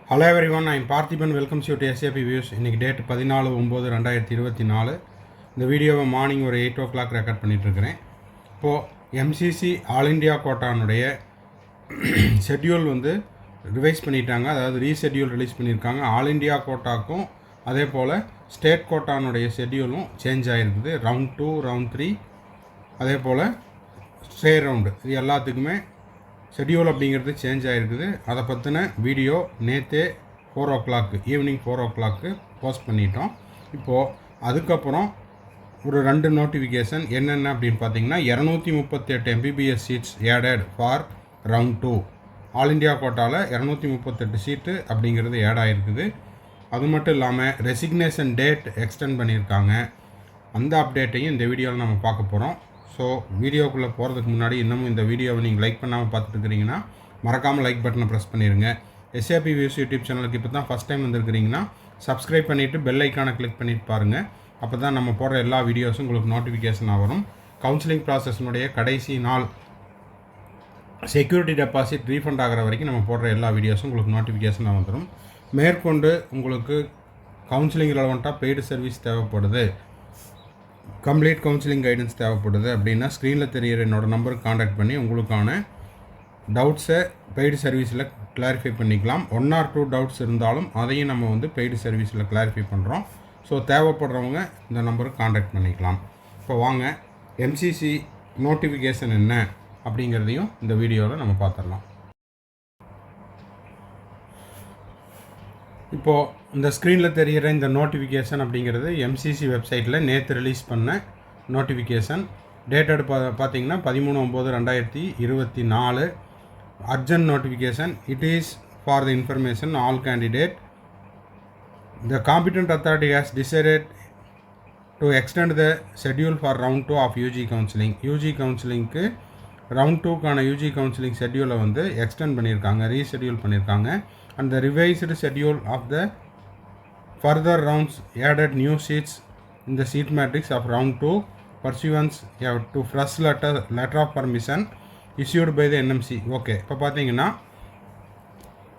Hello everyone, I'm Parthiban. Welcomes you to SAP views. இன்றைக்கி date 14/9/2024. இந்த வீடியோவை மார்னிங் ஒரு 8 o'clock ரெக்கார்ட் பண்ணிகிட்ருக்கிறேன். இப்போது எம்சிசி ஆல் இண்டியா கோட்டானுடைய ஷெட்யூல் ரிவைஸ் பண்ணிட்டாங்க. அதாவது ரீஷெட்யூல் ரிலீஸ் பண்ணியிருக்காங்க. ஆல் இண்டியா கோட்டாக்கும் அதே போல் ஸ்டேட் கோட்டானுடைய ஷெட்யூலும் சேஞ்ச் ஆகிருக்குது. ரவுண்ட் 2, ரவுண்ட் 3, அதே போல் ஸ்டே ரவுண்டு, இது எல்லாத்துக்குமே ஷெட்யூல் அப்படிங்கிறது சேஞ்ச் ஆகிருக்குது. அதை பற்றின வீடியோ நேற்றே 4 o'clock, ஈவினிங் 4 o'clock போஸ்ட் பண்ணிட்டோம். இப்போது அதுக்கப்புறம் ஒரு 2 நோட்டிஃபிகேஷன் என்னென்ன அப்படின்னு பார்த்தீங்கன்னா, 238 MBBS seats added for round 2. All India கோட்டாவில் 238 சீட்டு அப்படிங்கிறது ஏட் ஆகிருக்குது. அது மட்டும் இல்லாமல் ரெசிக்னேஷன் டேட் எக்ஸ்டெண்ட் பண்ணியிருக்காங்க. அந்த அப்டேட்டையும் இந்த வீடியோவில் நம்ம பார்க்க போகிறோம். ஸோ வீடியோக்குள்ளே போகிறதுக்கு முன்னாடி இன்னமும் இந்த வீடியோவை நீங்கள் லைக் பண்ணாமல் பார்த்துட்டு இருக்கிறீங்கன்னா மறக்காமல் லைக் பட்டனை ப்ரெஸ் பண்ணிடுங்க. எஸ்ஏபி வியூஸ் யூடியூப் சேனலுக்கு இப்போ தான் ஃபஸ்ட் டைம் வந்திருக்கிறீங்கன்னா சப்ஸ்கிரைப் பண்ணிவிட்டு பெல் ஐக்கானை கிளிக் பண்ணிட்டு பாருங்கள். அப்போ தான் நம்ம போடுற எல்லா வீடியோஸும் உங்களுக்கு நோட்டிஃபிகேஷனாக வரும். கவுன்சிலிங் ப்ராசஸ்னுடைய கடைசி நாள் செக்யூரிட்டி டெபாசிட் ரீஃபண்ட் ஆகிற வரைக்கும் நம்ம போடுற எல்லா வீடியோஸும் உங்களுக்கு நோட்டிஃபிகேஷனாக வந்துடும். மேற்கொண்டு உங்களுக்கு கவுன்சிலிங் ரெலவெண்ட்டாக பெய்டு சர்வீஸ் தேவைப்படுது, கம்ப்ளீட் கவுன்சிலிங் கைடன்ஸ் தேவைப்படுது அப்படின்னா ஸ்க்ரீனில் தெரிகிற என்னோடய நம்பருக்கு காண்டாக்ட் பண்ணி உங்களுக்கான டவுட்ஸை பெய்டு சர்வீஸில் கிளாரிஃபை பண்ணிக்கலாம். 1 or 2 டவுட்ஸ் இருந்தாலும் அதையும் நம்ம பெய்டு சர்வீஸில் கிளாரிஃபை பண்ணுறோம். ஸோ தேவைப்படுறவங்க இந்த நம்பருக்கு காண்டாக்ட் பண்ணிக்கலாம். இப்போ வாங்க எம்சிசி நோட்டிஃபிகேஷன் என்ன அப்படிங்கிறதையும் இந்த வீடியோவில் நம்ம பார்த்துடலாம். இப்போது இந்த ஸ்க்ரீனில் தெரிகிற இந்த நோட்டிஃபிகேஷன் அப்படிங்கிறது எம்சிசி வெப்சைட்டில் நேற்று ரிலீஸ் பண்ண நோட்டிஃபிகேஷன். டேட்டட் பார்த்தீங்கன்னா 13/9/2024. Urgent notification. It is for the information all candidate. The competent authority has decided to extend the schedule for round 2 of UG counselling. UG கவுன்சிலிங்க்கு ரவுண்ட் 2க்கான யூஜி கவுன்சிலிங் ஷெட்யூலை extend பண்ணியிருக்காங்க, reschedule பண்ணியிருக்காங்க. And the revised schedule of the further rounds added new seats in the seat matrix of round 2 pursuant to fresh letter of permission issued by the NMC. Okay, இப்போ பார்த்தீங்கன்னா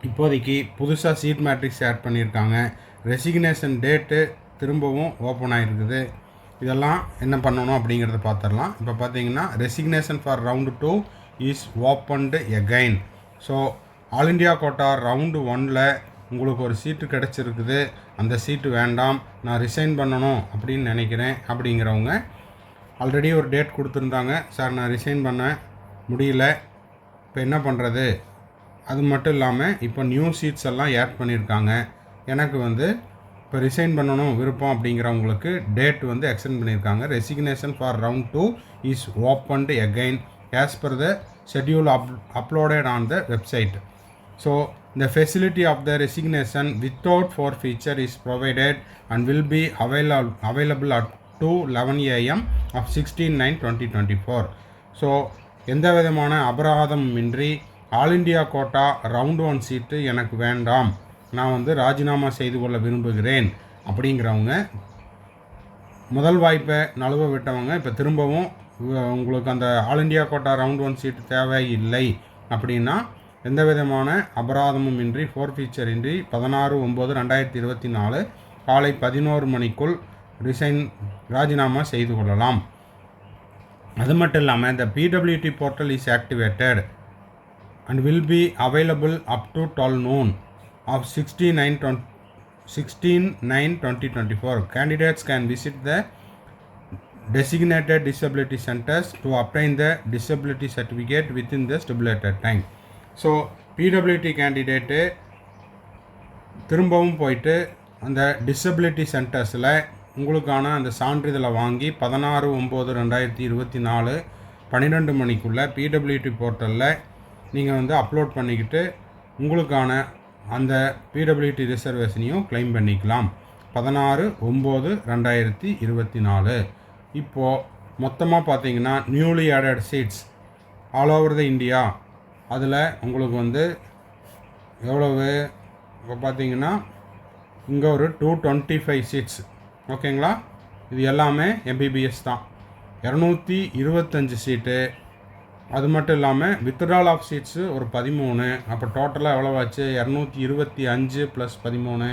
இப்போதைக்கு புதுசாக seat matrix add பண்ணியிருக்காங்க. Resignation date திரும்பவும் open ஆகிருக்குது. இதெல்லாம் என்ன பண்ணணும் அப்படிங்கிறத பார்த்துடலாம். இப்போ பார்த்தீங்கன்னா resignation for round 2 is opened again. So all India quota round 1ல் உங்களுக்கு ஒரு சீட்டு கிடச்சிருக்குது, அந்த சீட்டு வேண்டாம், நான் ரிசைன் பண்ணணும் அப்படின்னு நினைக்கிறேன் அப்படிங்கிறவங்க ஆல்ரெடி ஒரு டேட் கொடுத்துருந்தாங்க. சார் நான் ரிசைன் பண்ண முடியல, இப்போ என்ன பண்ணுறது? அது மட்டும் இல்லாமல் இப்போ நியூ சீட்ஸ் எல்லாம் ஆட் பண்ணியிருக்காங்க. எனக்கு இப்போ ரிசைன் பண்ணணும் விருப்பம் அப்படிங்கிறவங்களுக்கு டேட் எக்ஸ்டெண்ட் பண்ணியிருக்காங்க. Resignation for round 2 is opened again as per the schedule uploaded on the website. So the facility of the resignation without forfeiture is provided and will be available at 2:11 AM of 16/9/2024. So எந்த விதமான அபராதமின்றி all India quota round 1 சீட்டு எனக்கு வேண்டாம், நான் ராஜினாமா செய்து கொள்ள விரும்புகிறேன் அப்படிங்கிறவங்க, முதல் வாய்ப்பை நழுவ விட்டவங்க இப்போ திரும்பவும் உங்களுக்கு அந்த ஆல் இண்டியா கோட்டா ரவுண்ட் 1 சீட்டு தேவையில்லை அப்படின்னா எந்த விதமான அபராதமும் இன்றி, ஃபோர்ஃபீச்சர் இன்றி 16/9/2024 காலை 11 மணிக்குள் ராஜினாமா செய்து கொள்ளலாம். அது மட்டும் இல்லாமல் இந்த PWT portal is activated and will be available up to 12 noon of 16/9/2024. Candidates can visit the designated disability centers to obtain the disability certificate within the stipulated time. So PWT candidate திரும்பவும் போயிட்டு அந்த disability சென்டர்ஸில் உங்களுக்கான அந்த சான்றிதழை வாங்கி 16/9/2024 12 மணிக்குள்ளே PWT போர்ட்டலில் நீங்கள் அப்லோட் பண்ணிக்கிட்டு உங்களுக்கான அந்த PWT ரிசர்வேஷனையும் கிளைம் பண்ணிக்கலாம். 16/9/2024. இப்போது மொத்தமாக பார்த்தீங்கன்னா newly added seats all over the India, அதில் உங்களுக்கு எவ்வளவு இப்போ பார்த்தீங்கன்னா இங்கே ஒரு 225 சீட்ஸ். ஓகேங்களா, இது எல்லாமே MBBS தான். 225 சீட்டு அது மட்டும் இல்லாமல் வித்ட்ரால் ஆஃப் சீட்ஸு ஒரு 13. அப்போ டோட்டலாக எவ்வளோவாச்சு 225 + 13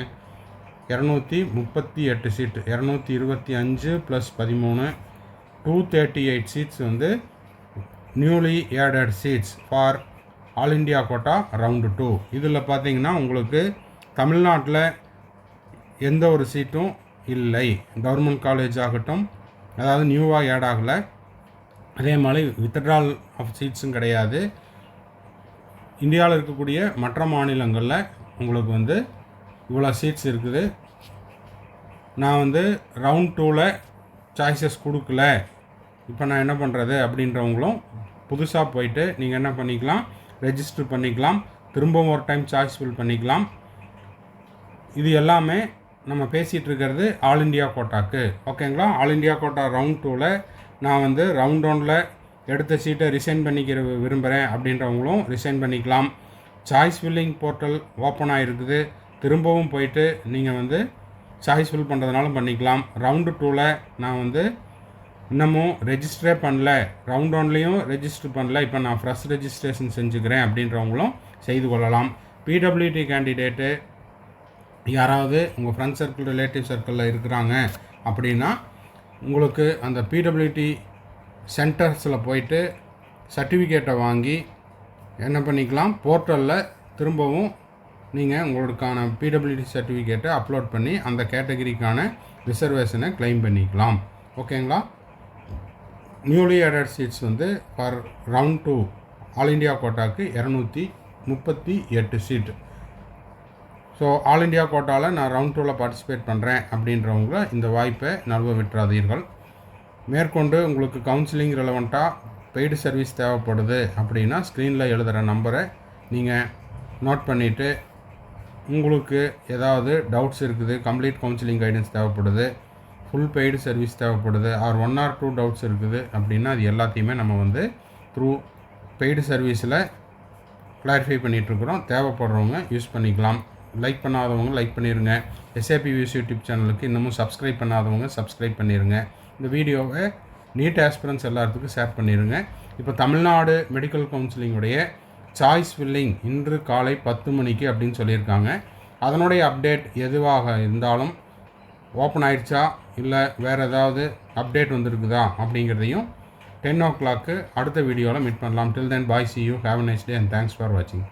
238 சீட்டு. 225 + 13 238 சீட்ஸ் வந்து newly added seats for all India quota round 2. இதில் பார்த்தீங்கன்னா உங்களுக்கு தமிழ்நாட்டில் எந்த ஒரு சீட்டும் இல்லை. கவர்மெண்ட் காலேஜ் ஆகட்டும், அதாவது நியூவாக ஏட் ஆகலை. அதே மாதிரி வித்ட்ரால் ஆஃப் சீட்ஸும் கிடையாது. இந்தியாவில் இருக்கக்கூடிய மற்ற மாநிலங்களில் உங்களுக்கு வந்து இவ்வளோ சீட்ஸ் இருக்குது. நான் வந்து ரவுண்ட் 2ல் சாய்ஸஸ் கொடுக்கல, இப்போ நான் என்ன பண்ணுறது அப்படின்றவங்களும் புதுசாக போயிட்டு நீங்கள் என்ன பண்ணிக்கலாம், ரெஜிஸ்டர் பண்ணிக்கலாம். திரும்பவும் ஒரு டைம் சாய்ஸ் ஃபில் பண்ணிக்கலாம். இது எல்லாமே நம்ம பேசிகிட்டு இருக்கிறது ஆல் இண்டியா கோட்டாக்கு. ஓகேங்களா? ஆல் இண்டியா கோட்டா ரவுண்ட் 2ல் நான் வந்து ரவுண்ட் 1ல் எடுத்த சீட்டை ரிசைன் பண்ணிக்கிற விரும்புகிறேன் அப்படின்றவங்களும் ரிசைன் பண்ணிக்கலாம். சாய்ஸ் ஃபில்லிங் போர்ட்டல் ஓப்பன் ஆகிருக்குது. திரும்பவும் போயிட்டு நீங்கள் வந்து சாய்ஸ் ஃபில் பண்ணுறதுனாலும் பண்ணிக்கலாம். ரவுண்டு 2ல் நான் வந்து இன்னமும் ரெஜிஸ்டரே பண்ணல, ரவுண்ட் 1லேயும் ரெஜிஸ்டர் பண்ணல, இப்போ நான் ஃப்ரெஷ் ரெஜிஸ்ட்ரேஷன் செஞ்சுக்கிறேன் அப்படின்றவங்களும் செய்து கொள்ளலாம். பிடபிள்யூடி கேண்டிடேட்டு யாராவது உங்கள் ஃப்ரெண்ட் சர்க்கிள், ரிலேட்டிவ் சர்க்கிளில் இருக்கிறாங்க அப்படின்னா உங்களுக்கு அந்த பிடபிள்யூடி சென்டர்ஸில் போயிட்டு சர்டிஃபிகேட்டை வாங்கி என்ன பண்ணிக்கலாம், போர்ட்டலில் திரும்பவும் நீங்கள் உங்களுக்கான பிடபிள்யூடி சர்டிஃபிகேட்டை அப்லோட் பண்ணி அந்த கேட்டகரிக்கான ரிசர்வேஷனை கிளைம் பண்ணிக்கலாம். ஓகேங்களா? நியூலி ஆடட் சீட்ஸ் வந்து ஃபார் ரவுண்ட் 2 ஆல் இண்டியா கோட்டாவுக்கு 238 சீட்டு. ஸோ ஆல் இண்டியா கோட்டாவில் நான் ரவுண்ட் 2ல் பார்ட்டிசிபேட் பண்ணுறேன் அப்படின்றவங்க இந்த வாய்ப்பை நழுவ விட்டுறாதீர்கள். மேற்கொண்டு உங்களுக்கு கவுன்சிலிங் ரெலவெண்ட்டாக பெய்டு சர்வீஸ் தேவைப்படுது அப்படின்னா ஸ்க்ரீனில் எழுதுகிற நம்பரை நீங்கள் நோட் பண்ணிவிட்டு உங்களுக்கு ஏதாவது டவுட்ஸ் இருக்குது, கம்ப்ளீட் கவுன்சிலிங் கைடன்ஸ் தேவைப்படுது, ஃபுல் பெய்டு சர்வீஸ் தேவைப்படுது, ஆர் 1 or 2 டவுட்ஸ் இருக்குது அப்படின்னா அது எல்லாத்தையுமே நம்ம வந்து த்ரூ பெய்டு சர்வீஸில் கிளாரிஃபை பண்ணிகிட்ருக்குறோம். தேவைப்படுறவங்க யூஸ் பண்ணிக்கலாம். லைக் பண்ணாதவங்க லைக் பண்ணிடுங்க. எஸ்ஏபி வியூஸ் யூடியூப் சேனலுக்கு இன்னமும் சப்ஸ்கிரைப் பண்ணாதவங்க சப்ஸ்கிரைப் பண்ணிடுங்க. இந்த வீடியோவை நீட் ஆஸ்பிரன்ஸ் எல்லாத்துக்கும் ஷேர் பண்ணிடுங்க. இப்போ தமிழ்நாடு மெடிக்கல் கவுன்சிலிங்குடைய சாய்ஸ் ஃபில்லிங் இன்று காலை 10 மணிக்கு அப்படின்னு சொல்லியிருக்காங்க. அதனுடைய அப்டேட் எதுவாக இருந்தாலும் ஓப்பன் ஆயிடுச்சா இல்லை வேறு ஏதாவது அப்டேட் வந்துருக்குதா அப்படிங்கிறதையும் 10 o'clock அடுத்த வீடியோவில் மீட் பண்ணலாம். டில் தென் பாய், see you, have a nice day and thanks for watching.